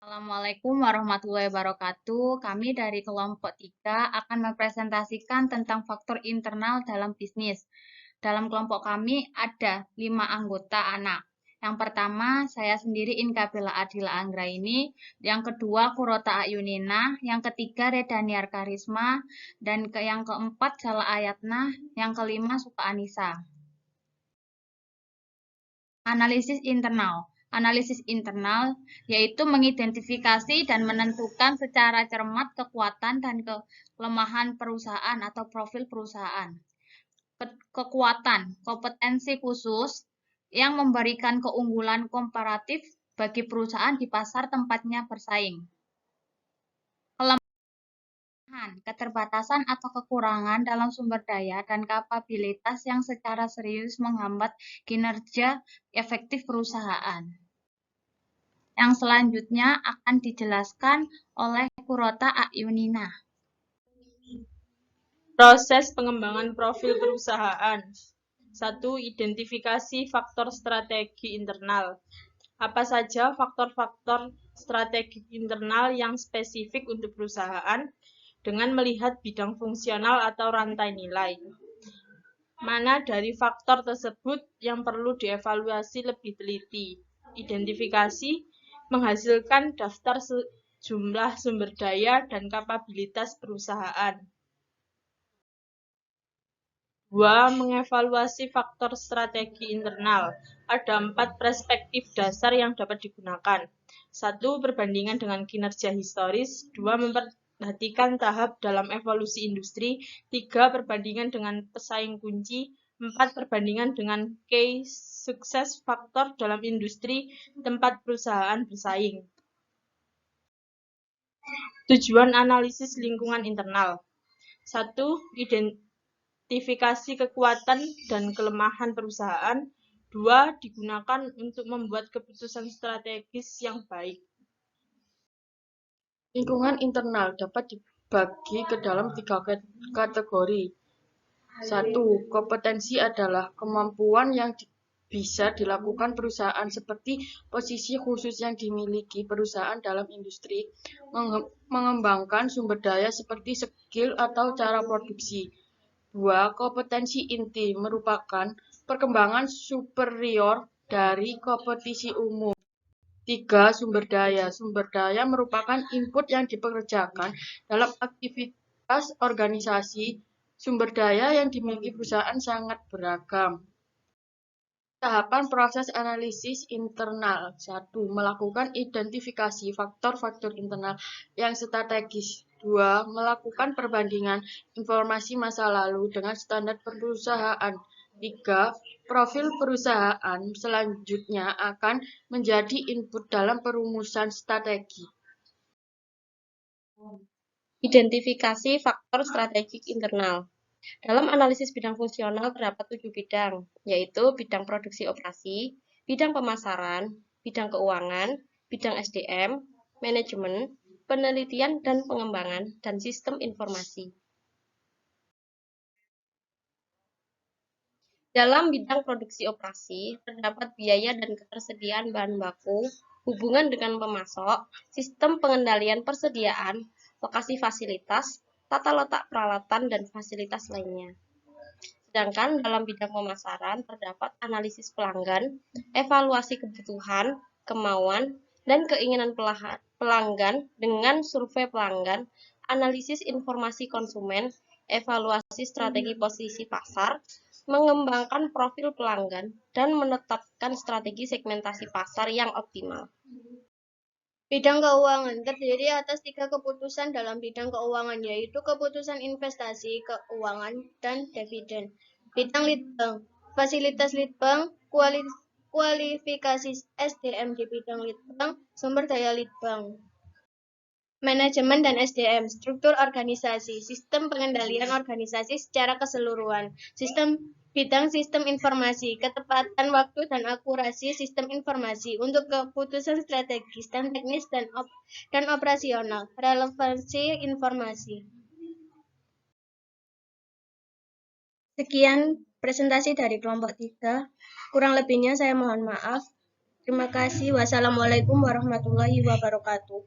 Assalamualaikum warahmatullahi wabarakatuh. Kami dari kelompok 3 akan mempresentasikan tentang faktor internal dalam bisnis. Dalam kelompok kami ada 5 anggota anak. Yang pertama, saya sendiri Inka Bella Adila Anggraini. Yang kedua, Kurota Ayunina. Yang ketiga, Redaniar Karisma. Dan yang keempat, Sala Ayatna. Yang kelima, Suka Anissa. Analisis internal yaitu mengidentifikasi dan menentukan secara cermat kekuatan dan kelemahan perusahaan atau profil perusahaan. Kekuatan, kompetensi khusus yang memberikan keunggulan komparatif bagi perusahaan di pasar tempatnya bersaing. Keterbatasan atau kekurangan dalam sumber daya dan kapabilitas yang secara serius menghambat kinerja efektif perusahaan. Yang selanjutnya akan dijelaskan oleh Kurota Ayunina. Proses pengembangan profil perusahaan. 1. Identifikasi faktor strategi internal. Apa saja faktor-faktor strategi internal yang spesifik untuk perusahaan dengan melihat bidang fungsional atau rantai nilai. Mana dari faktor tersebut yang perlu dievaluasi lebih teliti? Identifikasi menghasilkan daftar jumlah sumber daya dan kapabilitas perusahaan. 2. Mengevaluasi faktor strategi internal. Ada 4 perspektif dasar yang dapat digunakan. 1. Perbandingan dengan kinerja historis. 2. Memperhatikan tahap dalam evolusi industri. 3. Perbandingan dengan pesaing kunci. 4. Perbandingan dengan key sukses faktor dalam industri tempat perusahaan bersaing. Tujuan analisis lingkungan internal. 1. Identifikasi kekuatan dan kelemahan perusahaan. 2. Digunakan untuk membuat keputusan strategis yang baik. Lingkungan internal dapat dibagi ke dalam 3 kategori. 1. Kompetensi adalah kemampuan yang bisa dilakukan perusahaan seperti posisi khusus yang dimiliki perusahaan dalam industri, mengembangkan sumber daya seperti skill atau cara produksi. 2. Kompetensi inti merupakan perkembangan superior dari kompetisi umum. 3. Sumber daya. Sumber daya merupakan input yang dipekerjakan dalam aktivitas organisasi. Sumber daya yang dimiliki perusahaan sangat beragam. Tahapan proses analisis internal. 1. Melakukan identifikasi faktor-faktor internal yang strategis. 2. Melakukan perbandingan informasi masa lalu dengan standar perusahaan. 3. Profil perusahaan selanjutnya akan menjadi input dalam perumusan strategi. Identifikasi faktor strategik internal. Dalam analisis bidang fungsional terdapat 7 bidang, yaitu bidang produksi operasi, bidang pemasaran, bidang keuangan, bidang SDM, manajemen, penelitian dan pengembangan, dan sistem informasi. Dalam bidang produksi operasi, terdapat biaya dan ketersediaan bahan baku, hubungan dengan pemasok, sistem pengendalian persediaan, lokasi fasilitas, tata letak peralatan, dan fasilitas lainnya. Sedangkan dalam bidang pemasaran, terdapat analisis pelanggan, evaluasi kebutuhan, kemauan, dan keinginan pelanggan dengan survei pelanggan, analisis informasi konsumen, evaluasi strategi posisi pasar, mengembangkan profil pelanggan, dan menetapkan strategi segmentasi pasar yang optimal. Bidang keuangan terdiri atas 3 keputusan dalam bidang keuangan, yaitu keputusan investasi, keuangan, dan dividen. Bidang litbang, fasilitas litbang, kualifikasi SDM di bidang litbang, sumber daya litbang. Manajemen dan SDM, struktur organisasi, sistem pengendalian organisasi secara keseluruhan, bidang sistem informasi, ketepatan waktu dan akurasi sistem informasi untuk keputusan strategis dan teknis dan operasional, relevansi informasi. Sekian presentasi dari kelompok 3. Kurang lebihnya saya mohon maaf. Terima kasih. Wassalamualaikum warahmatullahi wabarakatuh.